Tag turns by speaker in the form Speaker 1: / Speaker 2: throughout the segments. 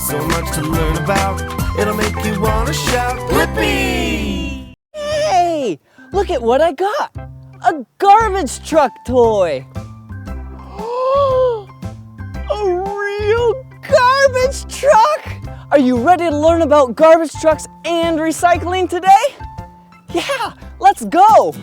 Speaker 1: So much to learn about, it'll make you want to shout, Blippi!
Speaker 2: Hey, look at what I got! A garbage truck toy! A real garbage truck! Are you ready to learn about garbage trucks and recycling today? Yeah, let's go!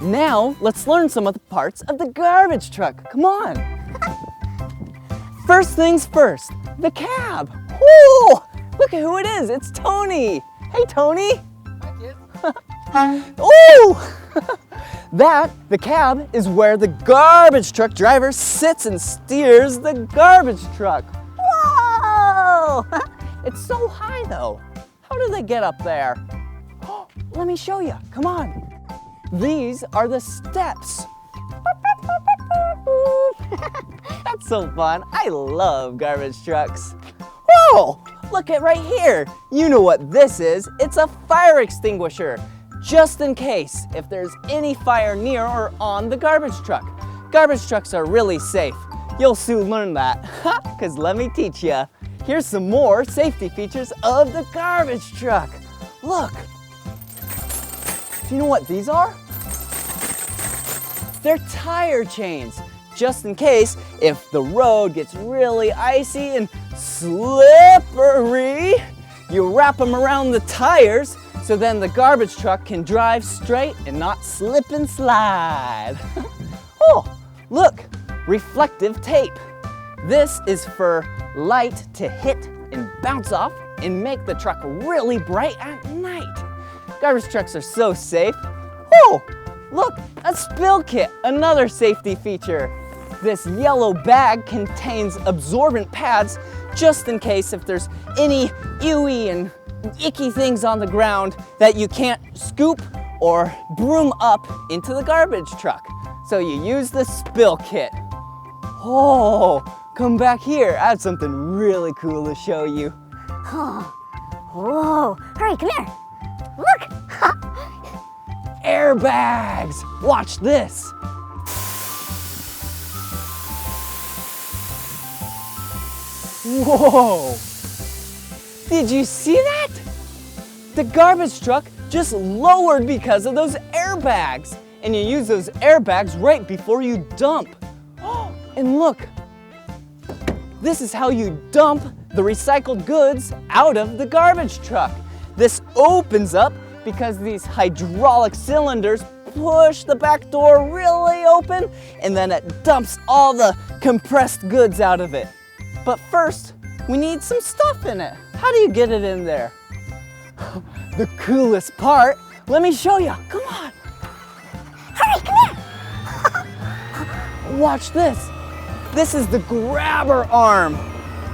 Speaker 2: Now, let's learn some of the parts of the garbage truck. Come on. First things first, the cab. Woo! Look at who it is. It's Tony. Hey, Tony. Hi, kid. Ooh! The cab is where the garbage truck driver sits and steers the garbage truck. Whoa! It's so high, though. How do they get up there? Let me show you. Come on. These are the steps. That's so fun. I love garbage trucks. Whoa! Look at right here. You know what this is. It's a fire extinguisher, just in case if there's any fire near or on the garbage truck. Garbage trucks are really safe. You'll soon learn that, because let me teach you. Here's some more safety features of the garbage truck. Look. Do you know what these are? They're tire chains, just in case if the road gets really icy and slippery, you wrap them around the tires so then the garbage truck can drive straight and not slip and slide. Oh, look, reflective tape. This is for light to hit and bounce off and make the truck really bright at night. Garbage trucks are so safe. Oh, look, a spill kit, another safety feature. This yellow bag contains absorbent pads just in case if there's any ewy and icky things on the ground that you can't scoop or broom up into the garbage truck. So you use the spill kit. Oh, come back here. I have something really cool to show you.
Speaker 3: Oh, whoa, hurry, come here. Look.
Speaker 2: Airbags! Watch this! Whoa! Did you see that? The garbage truck just lowered because of those airbags. And you use those airbags right before you dump. And look, this is how you dump the recycled goods out of the garbage truck. This opens up because these hydraulic cylinders push the back door really open and then it dumps all the compressed goods out of it. But first, we need some stuff in it. How do you get it in there? The coolest part, let me show you. Come on.
Speaker 3: Hurry, come here.
Speaker 2: Watch this. This is the grabber arm.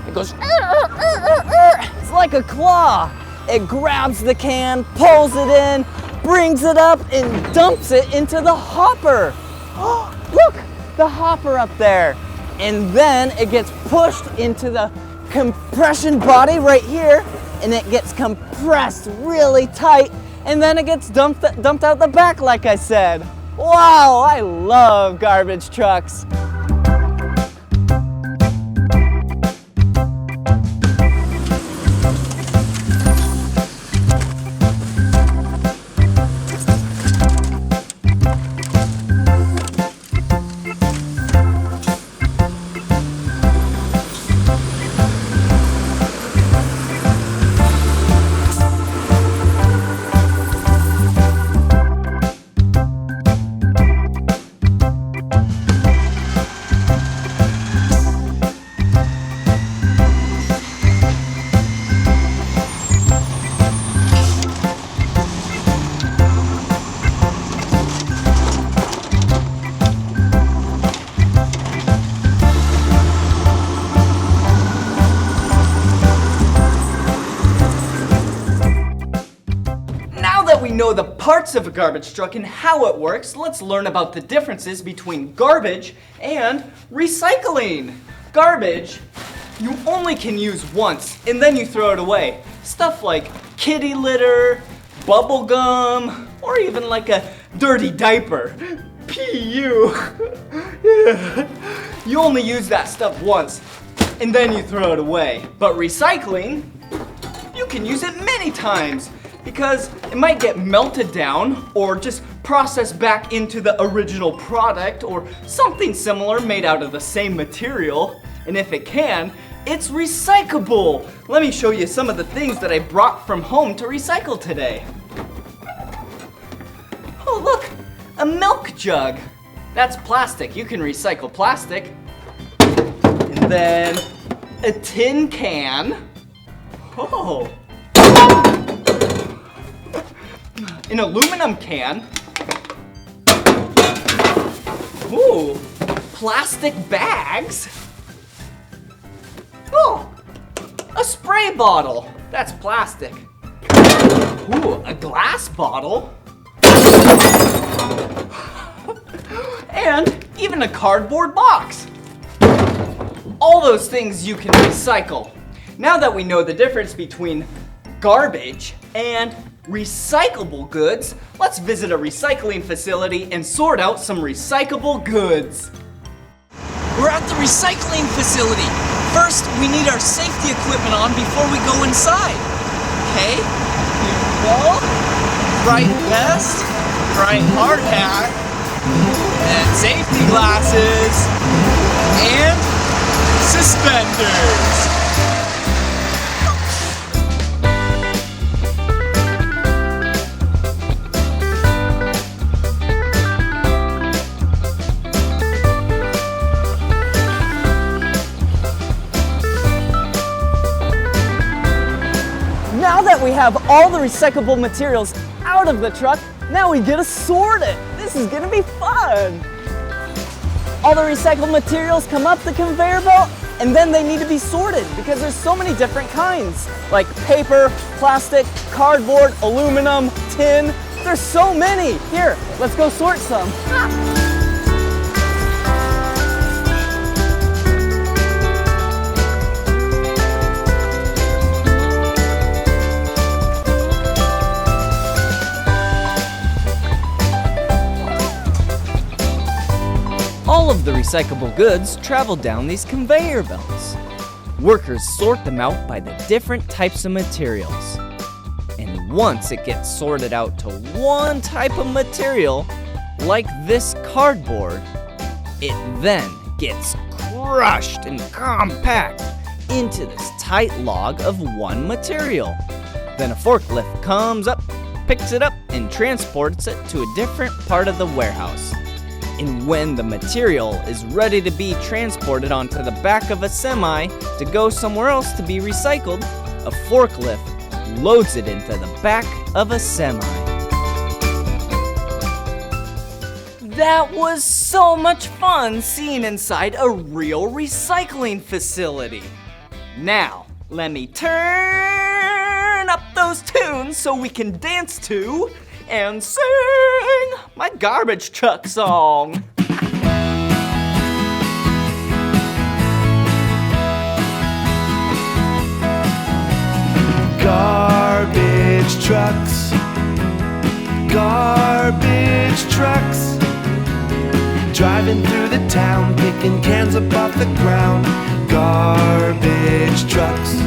Speaker 2: It goes, it's like a claw. It grabs the can, pulls it in, brings it up, and dumps it into the hopper. Oh, look, the hopper up there. And then it gets pushed into the compression body right here, and it gets compressed really tight, and then it gets dumped out the back like I said. Wow, I love garbage trucks. know the parts of a garbage truck and how it works, let's learn about the differences between garbage and recycling. Garbage, you only can use once and then you throw it away. Stuff like kitty litter, bubble gum, or even like a dirty diaper. P.U. Yeah. You only use that stuff once and then you throw it away. But recycling, you can use it many times because it might get melted down or just processed back into the original product or something similar made out of the same material. And if it can, it's recyclable. Let me show you some of the things that I brought from home to recycle today. Oh, look, a milk jug. That's plastic. You can recycle plastic. And then a tin can. Oh. An aluminum can. Ooh, plastic bags. Oh, a spray bottle. That's plastic. Ooh, a glass bottle. And even a cardboard box. All those things you can recycle. Now that we know the difference between garbage and recyclable goods, let's visit a recycling facility and sort out some recyclable goods. We're at the recycling facility. First, we need our safety equipment on before we go inside. Okay, here we go. Bright vest, bright hard hat, and safety glasses, and suspenders. Now that we have all the recyclable materials out of the truck, now we get to sort it. This is gonna be fun. All the recycled materials come up the conveyor belt and then they need to be sorted because there's so many different kinds, like paper, plastic, cardboard, aluminum, tin. There's so many. Here, let's go sort some. All of the recyclable goods travel down these conveyor belts. Workers sort them out by the different types of materials. And once it gets sorted out to one type of material, like this cardboard, it then gets crushed and compact into this tight log of one material. Then a forklift comes up, picks it up, and transports it to a different part of the warehouse. And when the material is ready to be transported onto the back of a semi to go somewhere else to be recycled, a forklift loads it into the back of a semi. That was so much fun seeing inside a real recycling facility. Now, let me turn up those tunes so we can dance to and sing my garbage truck song.
Speaker 1: Garbage trucks, garbage trucks, driving through the town, picking cans up off the ground. Garbage trucks.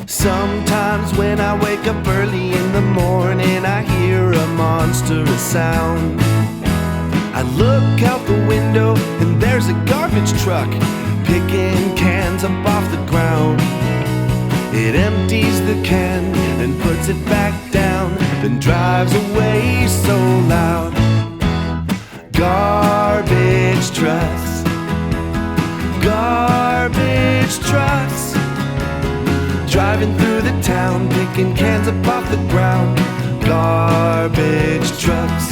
Speaker 1: Sometimes when I wake up early in the morning, I hear a monstrous sound. I look out the window and there's a garbage truck picking cans up off the ground. It empties the can and puts it back down, then drives away so loud. Garbage trucks, garbage trucks, driving through the town, picking cans up off the ground. Garbage trucks.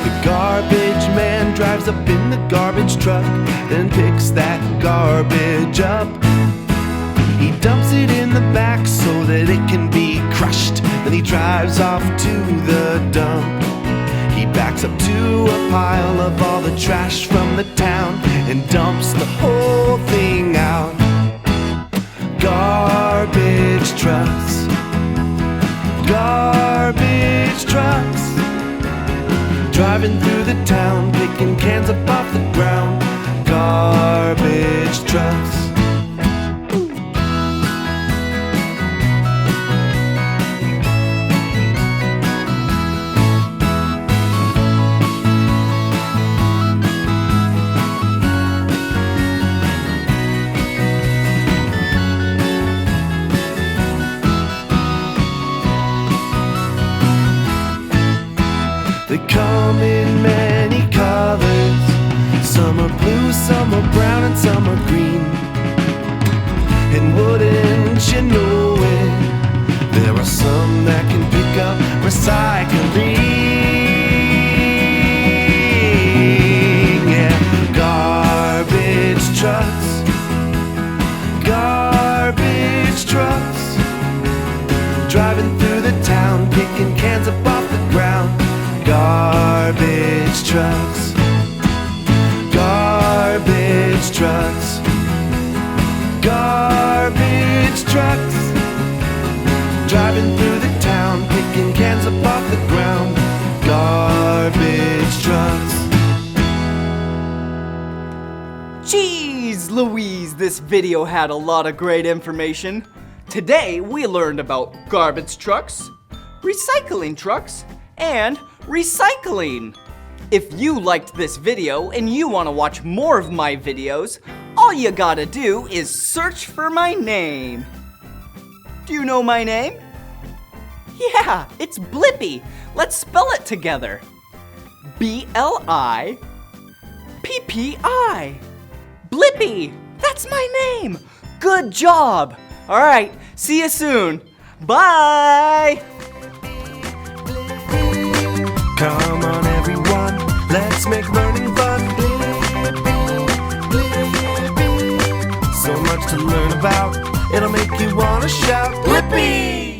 Speaker 1: The garbage man drives drives up in the garbage truck and picks that garbage up. He dumps it in the back so that it can be crushed. Then he drives off to the dump. He backs up to a pile of all the trash from the town and dumps the whole thing out. Garbage trucks, garbage trucks, driving through the town, picking cans up off the ground. Garbage trucks. They come in many colors. Some are blue, some are brown, and some are green. And wouldn't you know it, there are some that can pick up recycling. Yeah, garbage trucks, garbage trucks, driving through the town, picking cans up off the ground. Garbage trucks, garbage trucks, garbage trucks, driving through the town, picking cans up off the ground. Garbage trucks.
Speaker 2: Jeez Louise, this video had a lot of great information. Today we learned about garbage trucks, recycling trucks, and recycling. If you liked this video and you want to watch more of my videos, all you gotta do is search for my name. Do you know my name? Yeah, it's Blippi. Let's spell it together. B-L-I-P-P-I. Blippi, that's my name. Good job. All right, see you soon. Bye.
Speaker 1: Come on everyone, let's make learning fun. So much to learn about, it'll make you wanna shout, Blippi!